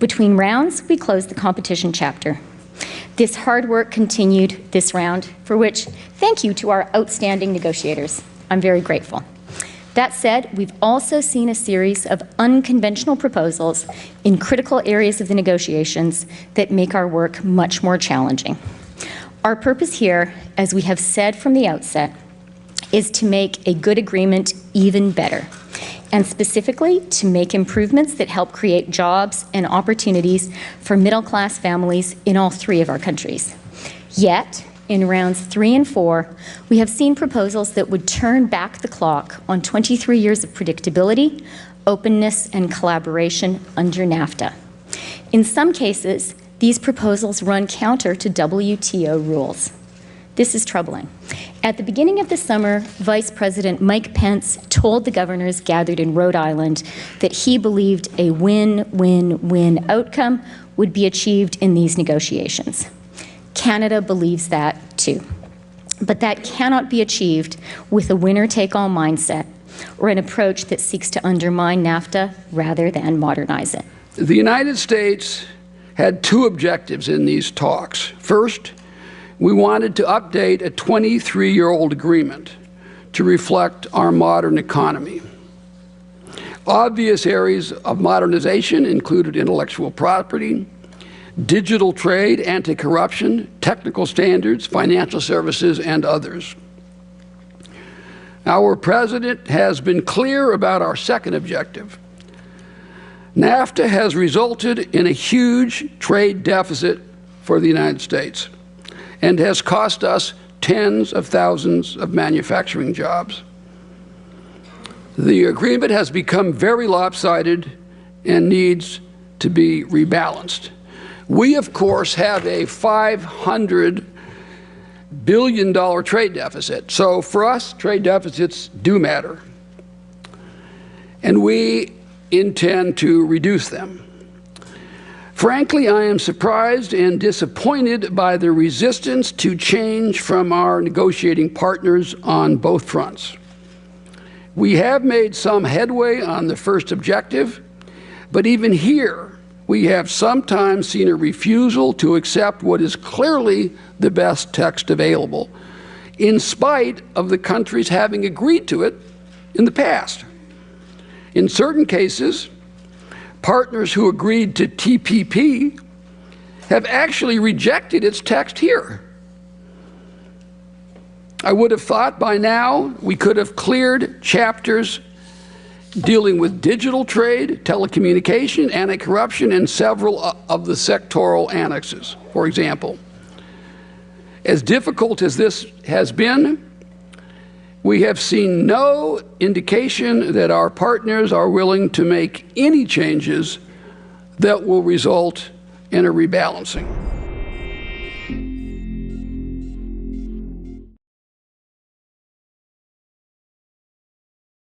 Between rounds, we closed the competition chapter. This hard work continued this round, for which thank you to our outstanding negotiators. I'm very grateful. That said, we've also seen a series of unconventional proposals in critical areas of the negotiations that make our work much more challenging. Our purpose here, as we have said from the outset, is to make a good agreement even better, and specifically to make improvements that help create jobs and opportunities for middle-class families in all three of our countries. Yet, in rounds 3 and 4, we have seen proposals that would turn back the clock on 23 years of predictability, openness, and collaboration under NAFTA. In some cases, these proposals run counter to WTO rules. This is troubling. At the beginning of the summer, Vice President Mike Pence told the governors gathered in Rhode Island that he believed a win-win-win outcome would be achieved in these negotiations. Canada believes that too. But that cannot be achieved with a winner-take-all mindset or an approach that seeks to undermine NAFTA rather than modernize it. The United States had two objectives in these talks. First, we wanted to update a 23-year-old agreement to reflect our modern economy. Obvious areas of modernization included intellectual property, digital trade, anti-corruption, technical standards, financial services, and others. Our President has been clear about our second objective. NAFTA has resulted in a huge trade deficit for the United States and has cost us tens of thousands of manufacturing jobs. The agreement has become very lopsided and needs to be rebalanced. We, of course, have a $500 billion trade deficit. So for us, trade deficits do matter. And we intend to reduce them. Frankly, I am surprised and disappointed by the resistance to change from our negotiating partners on both fronts. We have made some headway on the first objective, but even here, we have sometimes seen a refusal to accept what is clearly the best text available, in spite of the countries having agreed to it in the past. In certain cases, partners who agreed to TPP have actually rejected its text here. I would have thought by now we could have cleared chapters dealing with digital trade, telecommunication, anti-corruption, and several of the sectoral annexes, for example. As difficult as this has been, we have seen no indication that our partners are willing to make any changes that will result in a rebalancing.